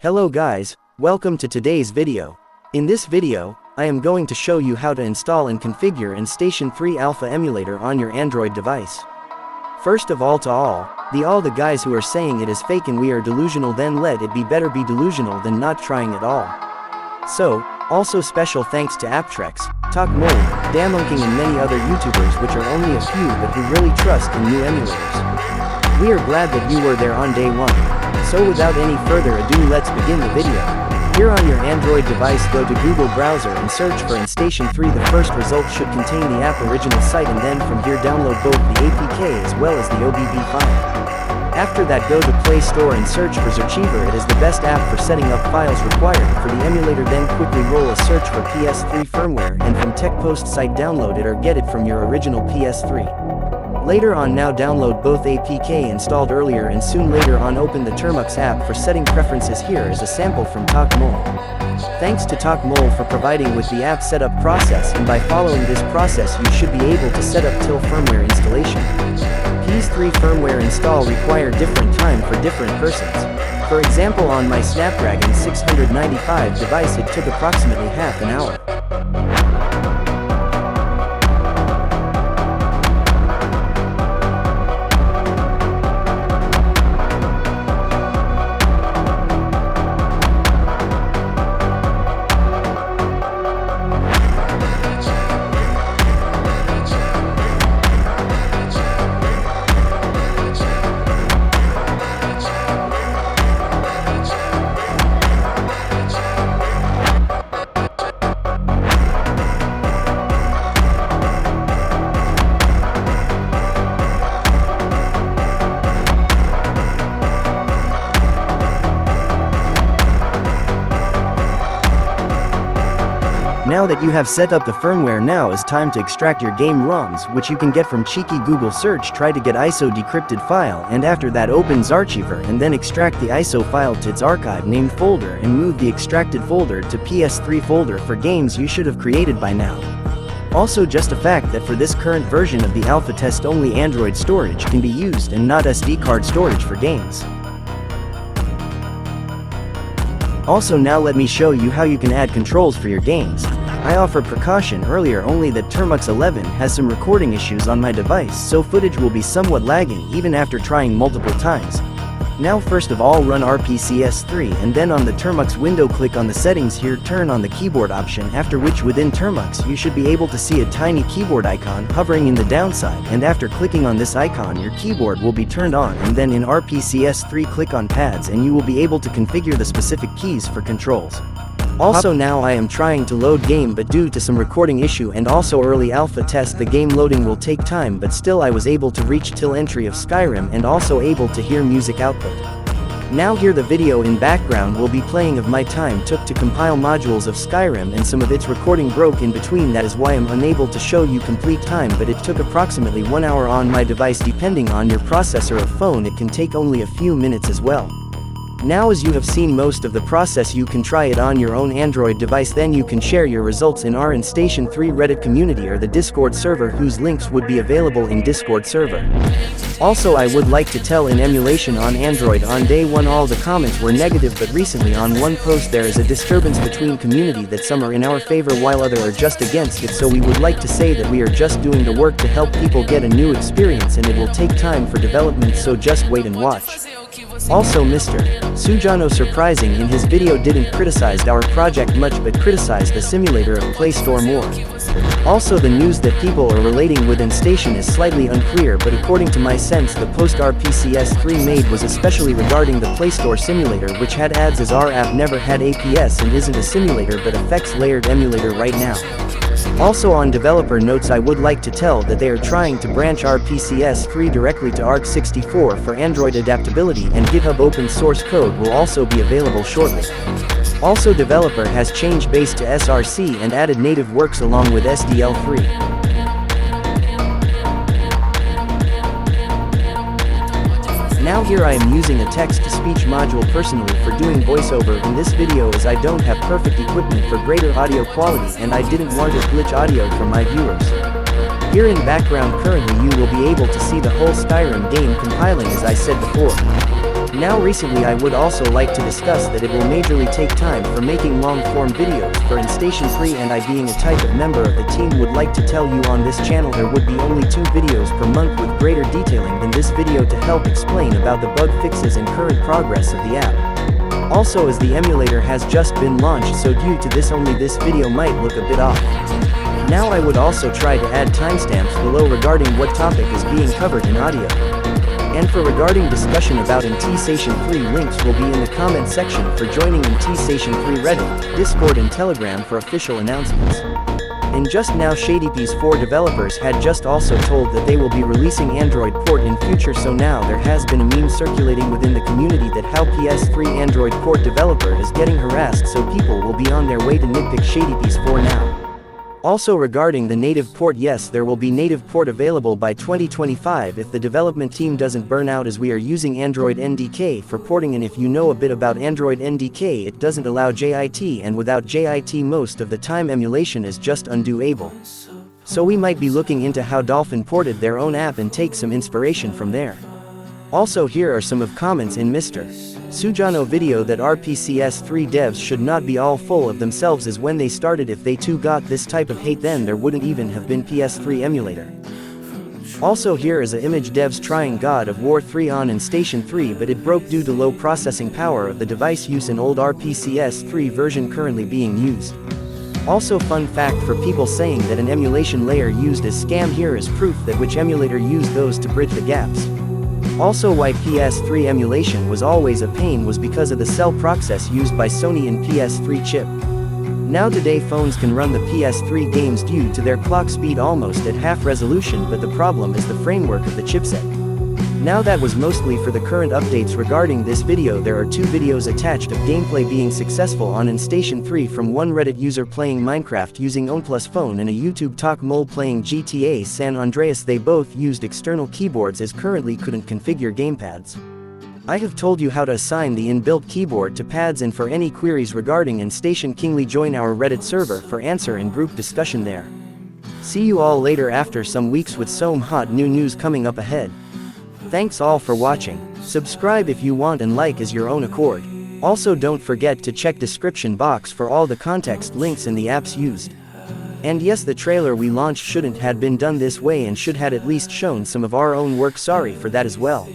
Hello guys, welcome to today's video. In this video, I am going to show you how to install and configure Andstation3 Alpha emulator on your Android device. First of all the guys who are saying it is fake and we are delusional, then let it be better be delusional than not trying at all. So, also special thanks to Aptrex, Talkmol, Damonking and many other YouTubers which are only a few but who really trust in new emulators. We are glad that you were there on day one. So without any further ado, let's begin the video. Here on your Android device, go to Google browser and search for Andstation3. The first result should contain the app original site, and then from here download both the APK as well as the OBB file. After that, go to Play Store and search for xoureldeen. It is the best app for setting up files required for the emulator. Then quickly roll a search for PS3 firmware, and from TechPost site download it or get it from your original PS3. Later on, now download both APK installed earlier, and soon later on open the Termux app for setting preferences. Here is a sample from Talkmol. Thanks to Talkmol for providing with the app setup process, and by following this process you should be able to set up till firmware installation. PS3 firmware install require different time for different persons. For example, on my Snapdragon 695 device it took approximately half an hour. Now that you have set up the firmware, now is time to extract your game ROMs, which you can get from cheeky Google search. Try to get ISO decrypted file, and after that open xoureldeen and then extract the ISO file to its archive named folder and move the extracted folder to PS3 folder for games you should have created by now. Also, just a fact that for this current version of the alpha test only Android storage can be used and not SD card storage for games. Also, now let me show you how you can add controls for your games. I offered precaution earlier only that Termux 11 has some recording issues on my device, so footage will be somewhat lagging even after trying multiple times. Now first of all run rpcs3 and then on the Termux window click on the settings here, turn on the keyboard option, after which within Termux you should be able to see a tiny keyboard icon hovering in the downside, and after clicking on this icon your keyboard will be turned on, and then in rpcs3 click on pads and you will be able to configure the specific keys for controls. Also, now I am trying to load game, but due to some recording issue and also early alpha test the game loading will take time, but still I was able to reach till entry of Skyrim and also able to hear music output. Now here the video in background will be playing of my time took to compile modules of Skyrim, and some of its recording broke in between, that is why I'm unable to show you complete time, but it took approximately 1 hour on my device. Depending on your processor of phone it can take only a few minutes as well. Now as you have seen most of the process, you can try it on your own Android device, then you can share your results in our Andstation3 Reddit community or the Discord server, whose links would be available in Discord server. Also, I would like to tell, in emulation on Android on day one all the comments were negative, but recently on one post there is a disturbance between community that some are in our favor while other are just against it, so we would like to say that we are just doing the work to help people get a new experience, and it will take time for development, so just wait and watch. Also, Mr. Sujano surprising in his video didn't criticize our project much but criticized the simulator of Play Store more. Also, the news that people are relating with Andstation is slightly unclear, but according to my sense the post rpcs3 made was especially regarding the Play Store simulator, which had ads, as our app never had APS and isn't a simulator but effects layered emulator right now. Also, on developer notes I would like to tell that they are trying to branch rpcs3 directly to arc64 for Android adaptability, and Github open source code will also be available shortly. Also, developer has changed base to src and added native works along with SDL3. Now here I am using a text-to-speech module personally for doing voiceover in this video, as I don't have perfect equipment for greater audio quality and I didn't want to glitch audio for my viewers. Here in background currently you will be able to see the whole Skyrim game compiling, as I said before. Now recently I would also like to discuss that it will majorly take time for making long-form videos for Andstation3, and I being a type of member of the team would like to tell you on this channel there would be only 2 videos per month with greater detailing than this video to help explain about the bug fixes and current progress of the app. Also, as the emulator has just been launched, so due to this only this video might look a bit off. Now I would also try to add timestamps below regarding what topic is being covered in audio. And for regarding discussion about Andstation3, links will be in the comment section for joining Andstation3 Reddit, Discord and Telegram for official announcements. And just now ShadyPs4 developers had just also told that they will be releasing Android port in future, so now there has been a meme circulating within the community that how PS3 Android port developer is getting harassed, so people will be on their way to nitpick ShadyPs4 now. Also regarding the native port, yes, there will be native port available by 2025 if the development team doesn't burn out, as we are using Android NDK for porting, and if you know a bit about Android NDK, it doesn't allow JIT, and without JIT most of the time emulation is just undoable. So we might be looking into how Dolphin ported their own app and take some inspiration from there. Also, here are some of comments in Mr. Sujano video that PS3 devs should not be all full of themselves, as when they started, if they too got this type of hate then there wouldn't even have been PS3 emulator. Also, here is a image devs trying God of War 3 on Andstation3, but it broke due to low processing power of the device use in old PS3 version currently being used. Also, fun fact for people saying that an emulation layer used as scam, here is proof that which emulator used those to bridge the gaps. Also, why PS3 emulation was always a pain was because of the cell process used by Sony in PS3 chip. Now today phones can run the PS3 games due to their clock speed almost at half resolution, but the problem is the framework of the chipset. Now that was mostly for the current updates. Regarding this video, there are 2 videos attached of gameplay being successful on Andstation3, from one Reddit user playing Minecraft using OnePlus phone and a YouTube Talkmol playing GTA San Andreas. They both used external keyboards as currently couldn't configure gamepads. I have told you how to assign the inbuilt keyboard to pads, and for any queries regarding Andstation Kingly, join our Reddit server for answer and group discussion there. See you all later after some weeks with some hot new news coming up ahead. Thanks all for watching. Subscribe if you want and like as your own accord. Also, don't forget to check description box for all the context links and the apps used. And yes, the trailer we launched shouldn't had been done this way and should had at least shown some of our own work. Sorry for that as well.